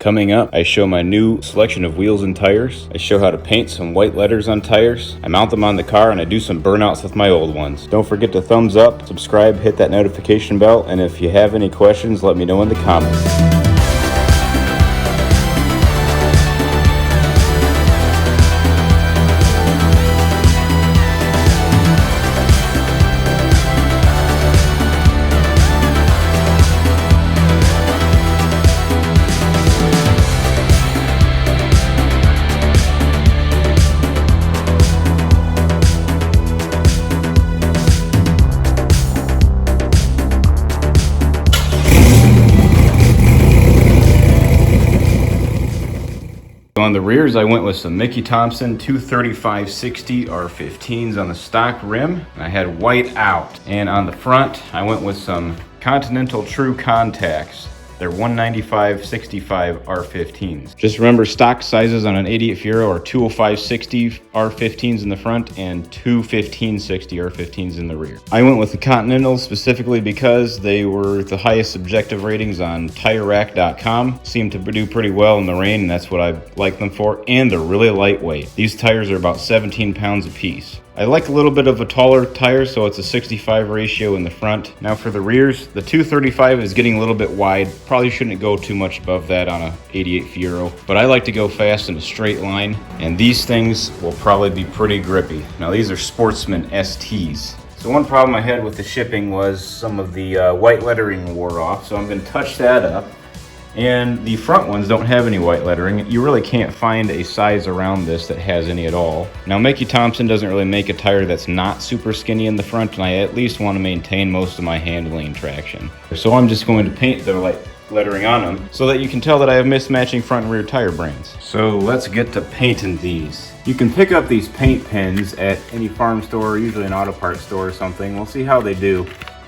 Coming up, I show my new selection of wheels and tires. I show how to paint some white letters on tires. I mount them on the car and I do some burnouts with my old ones. Don't forget to thumbs up, subscribe, hit that notification bell, and if you have any questions, let me know in the comments. On the rears, I went with some Mickey Thompson 235/60 R15s on the stock rim. I had white out. And on the front, I went with some Continental True Contacts. They're 195/65 R15s. Just remember, stock sizes on an 88 Fiero are 205/60 R15s in the front and 215/60 R15s in the rear. I went with the Continentals specifically because they were the highest subjective ratings on TireRack.com. Seem to do pretty well in the rain, and that's what I like them for. And they're really lightweight. These tires are about 17 pounds a piece. I like a little bit of a taller tire, so it's a 65 ratio in the front. Now for the rears, the 235 is getting a little bit wide. Probably shouldn't go too much above that on a 88 Fiero, but I like to go fast in a straight line, and these things will probably be pretty grippy. Now these are Sportsman STs. So one problem I had with the shipping was some of the white lettering wore off, so I'm going to touch that up. And the front ones don't have any white lettering. You really can't find a size around this that has any at all. Now Mickey Thompson doesn't really make a tire that's not super skinny in the front, and I at least want to maintain most of my handling traction. So I'm just going to paint the white lettering on them so that you can tell that I have mismatching front and rear tire brands. So let's get to painting these. You can pick up these paint pens at any farm store, usually an auto parts store or something. We'll see how they do.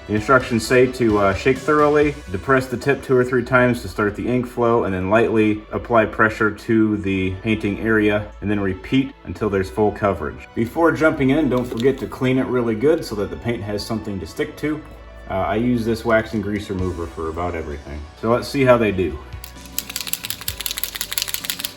The instructions say to shake thoroughly, depress the tip 2 or 3 times to start the ink flow, and then lightly apply pressure to the painting area, and then repeat until there's full coverage. Before jumping in, don't forget to clean it really good so that the paint has something to stick to. I use this wax and grease remover for about everything. So let's see how they do.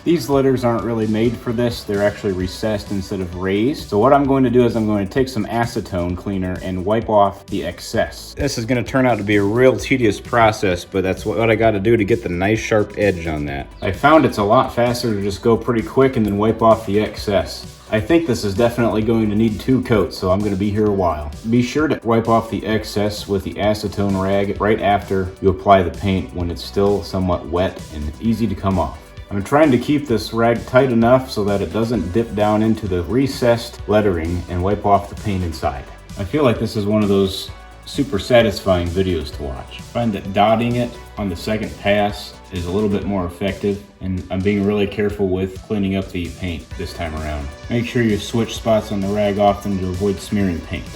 These letters aren't really made for this. They're actually recessed instead of raised. So what I'm going to do is I'm going to take some acetone cleaner and wipe off the excess. This is going to turn out to be a real tedious process, but that's what I got to do to get the nice sharp edge on that. I found it's a lot faster to just go pretty quick and then wipe off the excess. I think this is definitely going to need 2 coats, so I'm going to be here a while. Be sure to wipe off the excess with the acetone rag right after you apply the paint when it's still somewhat wet and easy to come off. I'm trying to keep this rag tight enough so that it doesn't dip down into the recessed lettering and wipe off the paint inside. I feel like this is one of those super satisfying videos to watch. I find that dotting it on the second pass is a little bit more effective, and I'm being really careful with cleaning up the paint this time around. Make sure you switch spots on the rag often to avoid smearing paint.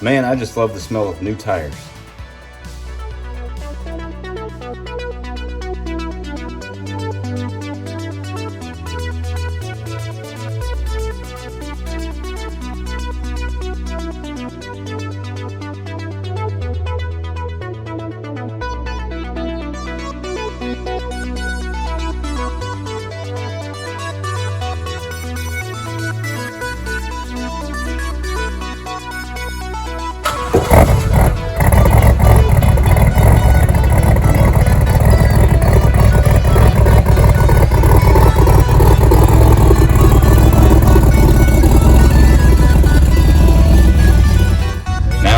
Man, I just love the smell of new tires.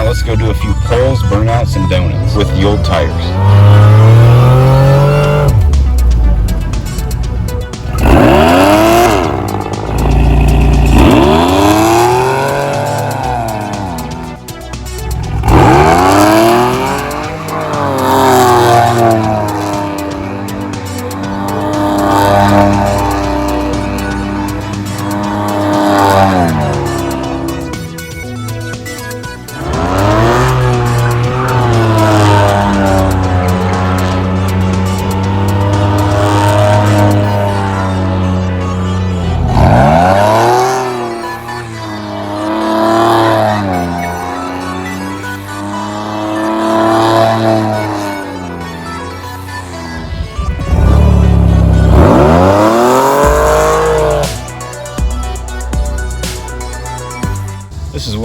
Let's go do a few pulls, burnouts, and donuts with the old tires.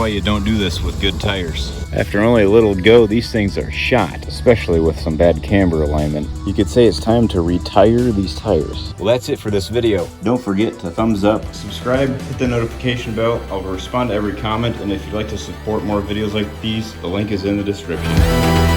why you don't do this with good tires. After only a little go, these things are shot, especially with some bad camber alignment. You could say it's time to retire these tires. Well, that's it for this video. Don't forget to thumbs up, subscribe, hit the notification bell. I'll respond to every comment, and if you'd like to support more videos like these, the link is in the description.